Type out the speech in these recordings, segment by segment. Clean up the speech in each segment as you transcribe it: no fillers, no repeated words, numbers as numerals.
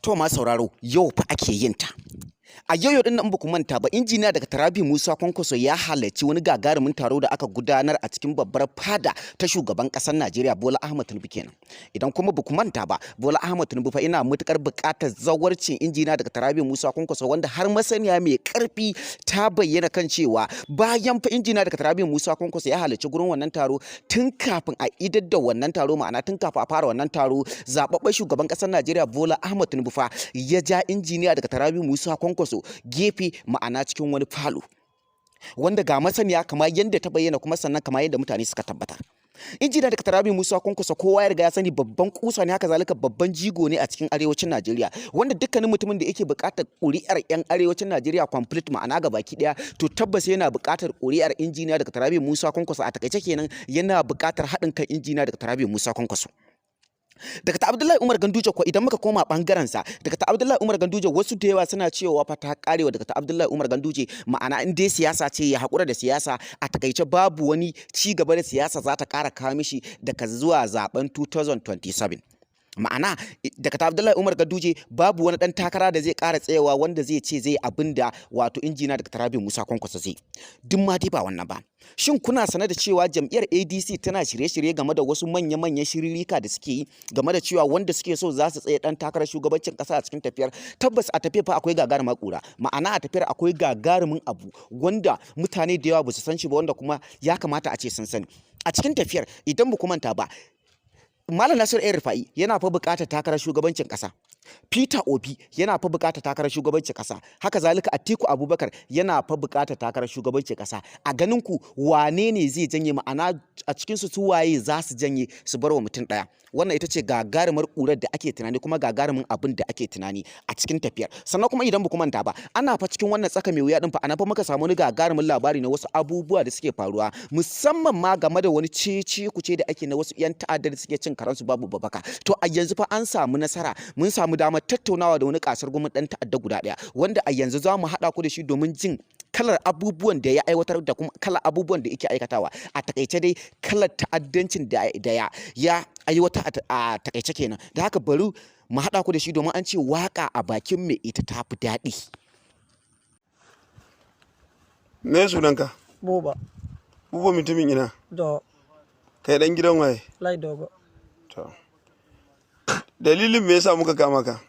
To ma sauraro yau fa ake yin ta. A yau din nan ba ku manta ba injiniya daga Tarabi Musa Kwankwaso ya halarci wani gagarumin taro da aka gudanar a cikin babbar fada ta shugaban ƙasar Najeriya Bola Ahmed Tinubu kenan. Idan kuma ba ku manta ba Bola Ahmed Tinubu fa ina mutukar buƙatar zawarcin injiniya daga Tarabi Musa Kwankwaso wanda har masaniya mai ƙarfi ta bayyana kan cewa bayan fa injiniya daga Tarabi Musa Kwankwaso ya halarci gurin wannan taro tun kafin a idar da wannan taro ma'ana tun kafin a fara wannan taro zababben shugaban ƙasar Najeriya Bola Ahmed Tinubu fa ya ja injiniya daga Tarabi Musa Kwankwaso gefe ma'ana cikin wani falo wanda ga masaniya kamar yadda ta bayyana kuma sannan kamar yadda mutane suka tabbata. Injiniya daga Tarabi Musa Kwankwaso kowa ya riga ya sani babban kusa ne haka zalika babban jigo ne a cikin arewacin Najeriya wanda dukkanin mutumin da yake buƙatar ƙuri'ar 'yan arewacin Najeriya complete ma'ana ga baki ɗaya to tabbas yana buƙatar ƙuri'ar injiniya daga Tarabi Musa Kwankwaso a takaice kenan yana buƙatar haɗin kan injiniya daga Tarabi Musa Kwankwaso. Daga ta Abdullahi Umar Ganduje ko idan muka koma bangaren sa daga ta Abdullahi Umar Ganduje wasu da yawa suna cewa fa ta karewa daga ta Abdullahi Umar Ganduje ma'ana in dai siyasa ce ya hakura da siyasa a takaice babu wani ci gaba da siyasa za ta kara kawo mishi daga zuwa zaben 2027. Ma'ana daga ta Abdullahi Umar Ganduje babu wani dan takara da zai kara tsayawa wanda zai ce zai abinda wato injiniya daga Tarabi Musa Kwankwaso zai duk ma dai ba wannan ba. Shin kuna sanar da cewa jam'iyyar ADC tana shirye-shirye game da wasu manya-manyan shiririka da suke yi game da cewa wanda suke so za su tsaye dan takarar shugabancin kasa a cikin tafiyar tabbas a tafiyar fa akwai gagarumar kura ma'ana a tafiyar akwai gagarumin abu wanda mutane da yawa ba su san shi ba wanda kuma ya kamata a ce sun sani a cikin tafiyar idan ba ku manta ba Malam Nasir El-Rufai yana fa buƙatar takarar shugabancin ƙasa. Peter Obi yana fa buƙatar takarar shugabancin ƙasa. Haka zalika Atiku Abubakar yana fa buƙatar takarar shugabancin ƙasa. A ganin ku wane ne zai janye ma'ana a cikin su waye za su janye su bar wa mutum ɗaya. Wannan ita ce gagarumar ƙurar da ake tunani kuma gagarumin abin da ake tunani a cikin tafiyar. Sannan kuma idan ba ku manta ba ana fa cikin wannan tsaka mai wuya din fa ana fa muka samu wani gagarumin labari na wasu abubuwa da suke faruwa musamman ma game da wani cece kuce da ake na wasu 'yan ta'addar da suke cin karansu babu babaka. To a yanzu fa an samu nasara mun samu damar tattaunawa da wani kasar gumin dan ta'adda guda daya wanda a yanzu za mu haɗa ku da shi domin jin kalar abubuwan da ya aiwatar da kuma kalar abubuwan da yake aikatawa a takaice dai kalar ta'addancin da ya aiwata a takaice kenan da haka bari mu haɗa ku da shi domin an ce waka a bakin mai ita ta fi daɗi. Me sunanka? Buba. Buba mutumin ina? Do. Kai dan gidan waye? Lai dogo. To. Dalilin me yasa muka kama ka?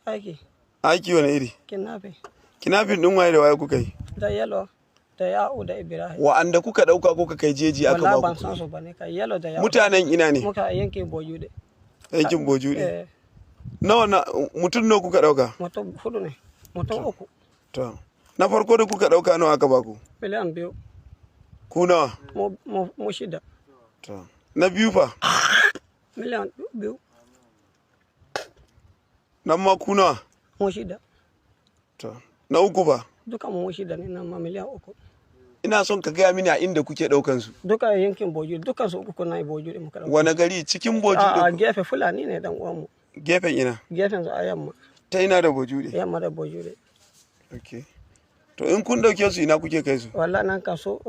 Aiki. Aiki wani iri? Kidnapping. Kidnapping din waye da waye kuka yi? Da yalo da ya'u da Ibrahim. Wa'anda kuka dauka kuka kai jeji aka ba ku? Wallahi ban san su bane kai yalo da ya'u. Mutanen ina ne? Muka yankin Bojude. Yankin Bojude. Nawa na mutum nawa kuka dauka? Mutum hudu ne. Mutum uku. To. Na farko da kuka dauka nawa aka ba ku? Miliyan 2. Ku nawa? Mu shida. To. Na biyu fa? Miliyan 2. Nan ma ku nawa? Mu shida. To. Na uku fa? Duka mu shida ne nan ma miliyan 3. Ina son ka gaya mini a inda kuke daukan su. Duka yankin Bojude dukan su uku na Bojude muka dauka. Wani gari cikin Bojude? A gefe Fulani ne dan uwan mu. Gefen ina? Gefen su a yamma. Ta ina da Bojude? Yamma da Bojude. Okay. To in kun dauke su ina kuke kai su? Wallahi nan ka so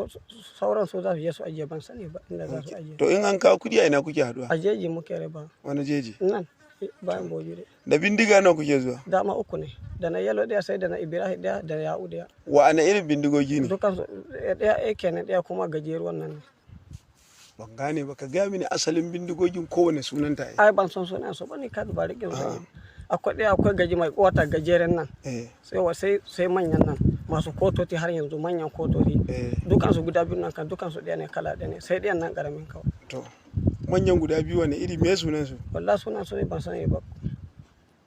sauran su za su je su ajiye ban sani ba inda za su ajiye. To in an kawo kudi a ina kuke haduwa? A jeji muke raba. Wani jeji? Nan bayan Bojude. Da bindiga nawa kuke zuwa? Dama uku ne. Da na yalo daya sai da na Ibrahim daya da ya'u daya. Wa'ana irin bindigogi ne? Dukan daya AK ne daya kuma gajeruwan nan ne. Ban gane ba ka gaya mini asalin bindigogin kowane sunan ta. Ai ban san sunan su bane ka ba rikin su. Akwai daya akwai gaji mai kota gajeren nan. Sai manyan nan masu kototi har yanzu manyan kototi. Dukan su guda biyu nan kan dukan su daya ne kala daya ne sai dayan nan karamin kawai. To manyan guda biyu wane iri me sunan su? Wallahi sunan su ne ban sani ba.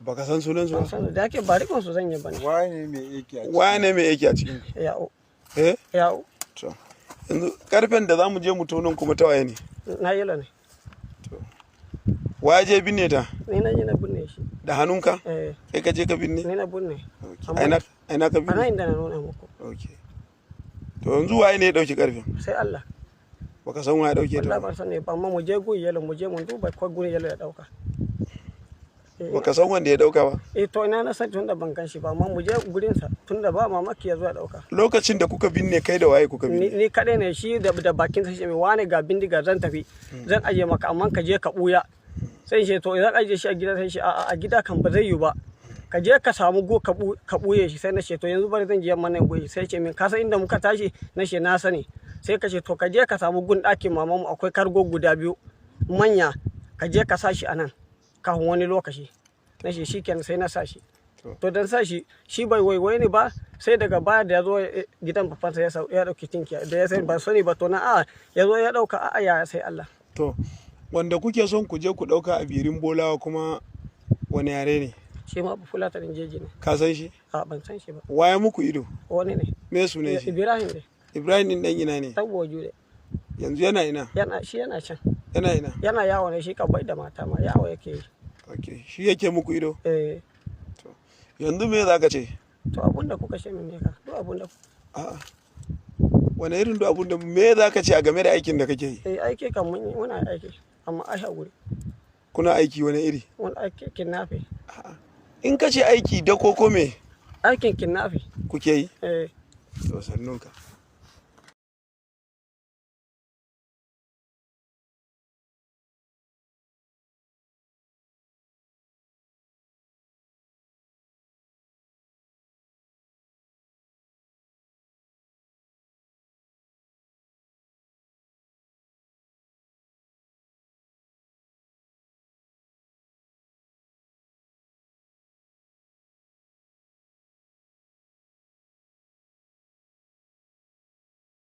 Baka san sunan su ba? Ban san da yake ba rikon su zan yi bane. Waye ne me yake a cikin? Waye ne me yake a cikin? Ya'u. Ya'u. To yanzu karfen da zamu je mu tonon kuma ta waye ne? Na yalo ne. To waye je binne ta? Ni na je na binne shi. Da hannunka? Kai ka je ka binne? Ni na binne. Aina ka binne? Ana inda na nuna muku. Okay. To yanzu waye ne ya dauki karfen? Sai Allah. Baka san waye ya dauke ta? Wallahi ban san ne ba amma mu je gun yalo mu je mun duba ko gun yalo ya dauka. Baka san wanda ya dauka ba? To ina na san tunda ban gan shi ba amma mu je gurin sa tunda ba mamaki ya zo ya dauka. Lokacin da kuka binne kai da waye kuka binne? Ni kadai ne shi da bakin sa shi mai wane ga bindiga zan tafi. Zan aje maka amma ka je ka buya. sai ce to idan aje shi a gida sai shi a gida kan ba zai yi ba, ka je ka samu go ka ɓuye shi. Sai na ce to yanzu bari zan je yamma nan ɓuye. Sai ce min ka san inda muka tashi? Na ce na sani. Sai ka ce to ka je ka samu gun ɗakin mamanmu akwai kargo guda 2 manya, ka je ka sa shi a nan kafin wani lokaci. Na ce shi kenan, sai na sa shi. To dan sa shi bai waiwai ni ba, sai daga baya da ya zo gidan bafansa ya ɗauki tinkiya da ya sai ba sani ba, to na ya zo ya ɗauka ya sai Allah. To wanda kuke son ku je ku ɗauka a birin bolawa kuma wani yare ne? Shi ma fulatanin jeji ne. Ka san shi? A ban san shi ba. Waye muku ido? Wani ne. Me sunan shi? Ibrahim ne. Ibrahim din dan ina ne? Dan Boju ne. Yanzu yana ina? Shi yana can. Yana ina? Yana yawo ne, shi kan bai da mata ma yawo yake yi. Okay, shi yake muku ido? To yanzu me za ka ce? To abunda kuka ce min ne ka, duk abunda. A'a. Wane irin duk abunda, me za ka ce a game da aikin da kake yi? Aiki kan muna aiki, amma a haƙuri. Kuna aiki wani iri? Wani aiki kinnafi. In ka ce aiki da koko me? Aikin kinnafi. Kuke yi? Eh. To sannunka.